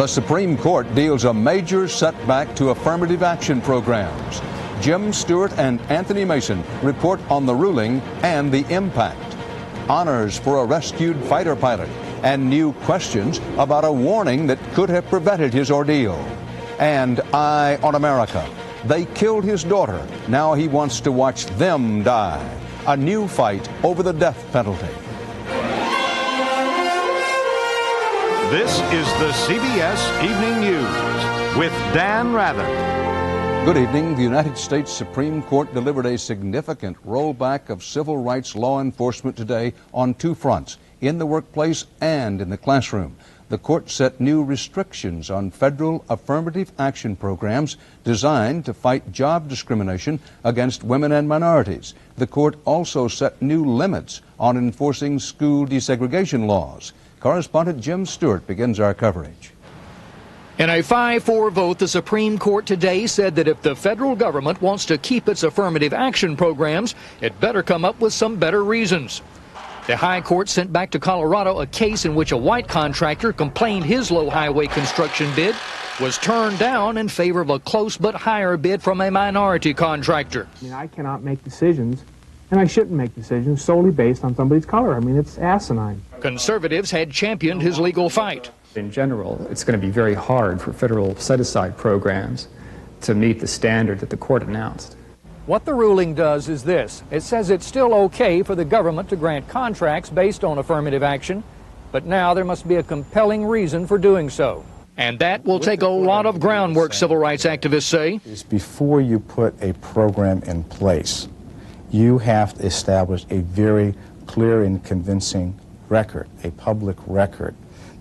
The Supreme Court deals a major setback to affirmative action programs. Jim Stewart and Anthony Mason report on the ruling and the impact. Honors for a rescued fighter pilot and new questions about a warning that could have prevented his ordeal. And Eye on America. They killed his daughter. Now he wants to watch them die. A new fight over the death penalty. This is the CBS Evening News with Dan Rather. Good evening. The United States Supreme Court delivered a significant rollback of civil rights law enforcement today on two fronts, in the workplace and in the classroom. The court set new restrictions on federal affirmative action programs designed to fight job discrimination against women and minorities. The court also set new limits on enforcing school desegregation laws. Correspondent Jim Stewart begins our coverage. In a 5-4 vote, the Supreme Court today said that if the federal government wants to keep its affirmative action programs, it better come up with some better reasons. The High Court sent back to Colorado a case in which a white contractor complained his low highway construction bid was turned down in favor of a close but higher bid from a minority contractor. I cannot make decisions, and I shouldn't make decisions solely based on somebody's color. It's asinine. Conservatives had championed his legal fight. In general, it's going to be very hard for federal set-aside programs to meet the standard that the court announced. What the ruling does is this. It says it's still okay for the government to grant contracts based on affirmative action, but now there must be a compelling reason for doing so. And that will take a lot of groundwork, civil rights activists say. Before you put a program in place, you have to establish a very clear and convincing record, a public record,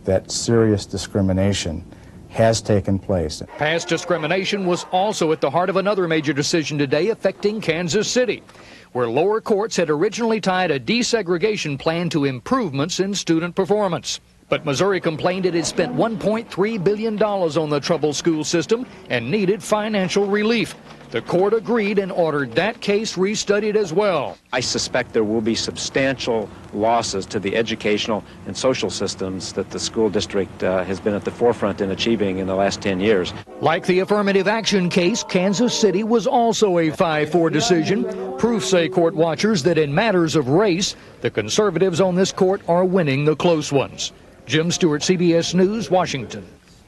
that serious discrimination has taken place. Past discrimination was also at the heart of another major decision today affecting Kansas City, where lower courts had originally tied a desegregation plan to improvements in student performance. But Missouri complained it had spent $1.3 billion on the troubled school system and needed financial relief. The court agreed and ordered that case restudied as well. I suspect there will be substantial losses to the educational and social systems that the school district has been at the forefront in achieving in the last 10 years. Like the affirmative action case, Kansas City was also a 5-4 decision. Proof, say court watchers, that in matters of race, the conservatives on this court are winning the close ones. Jim Stewart, CBS News, Washington.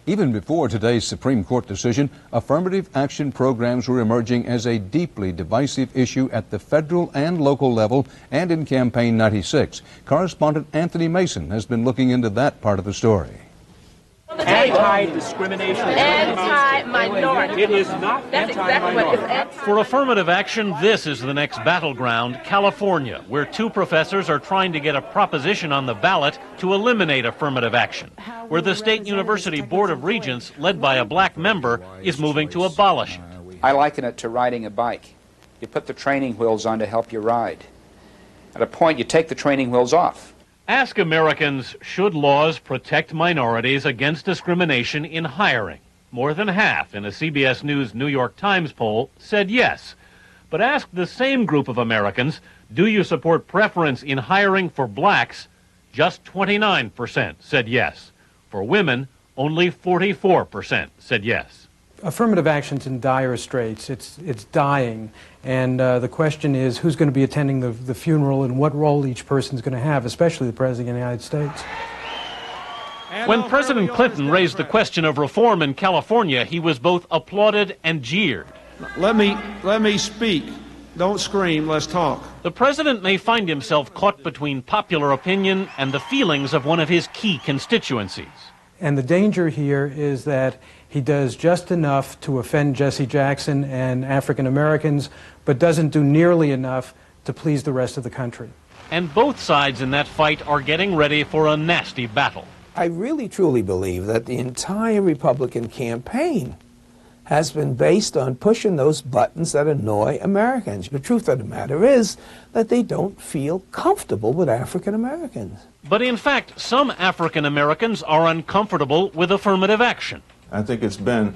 Even before today's Supreme Court decision, affirmative action programs were emerging as a deeply divisive issue at the federal and local level and in Campaign 96. Correspondent Anthony Mason has been looking into that part of the story. Anti-discrimination. Anti-minority. It is not. That's exactly what it is. For affirmative action, this is the next battleground, California, where two professors are trying to get a proposition on the ballot to eliminate affirmative action, where the State University Board of Regents, led by a black member, is moving to abolish it. I liken it to riding a bike. You put the training wheels on to help you ride. At a point, you take the training wheels off. Ask Americans, should laws protect minorities against discrimination in hiring? More than half in a CBS News New York Times poll said yes. But ask the same group of Americans, do you support preference in hiring for blacks? Just 29% said yes. For women, only 44% said yes. Affirmative action's in dire straits. It's dying. And the question is, who's going to be attending the funeral and what role each person's going to have, especially the President of the United States. When President Clinton raised the question of reform in California, he was both applauded and jeered. Let me speak. Don't scream. Let's talk. The president may find himself caught between popular opinion and the feelings of one of his key constituencies. And the danger here is that he does just enough to offend Jesse Jackson and African Americans, but doesn't do nearly enough to please the rest of the country. And both sides in that fight are getting ready for a nasty battle. I really truly believe that the entire Republican campaign has been based on pushing those buttons that annoy Americans. The truth of the matter is that they don't feel comfortable with African Americans. But in fact, some African Americans are uncomfortable with affirmative action. I think it's been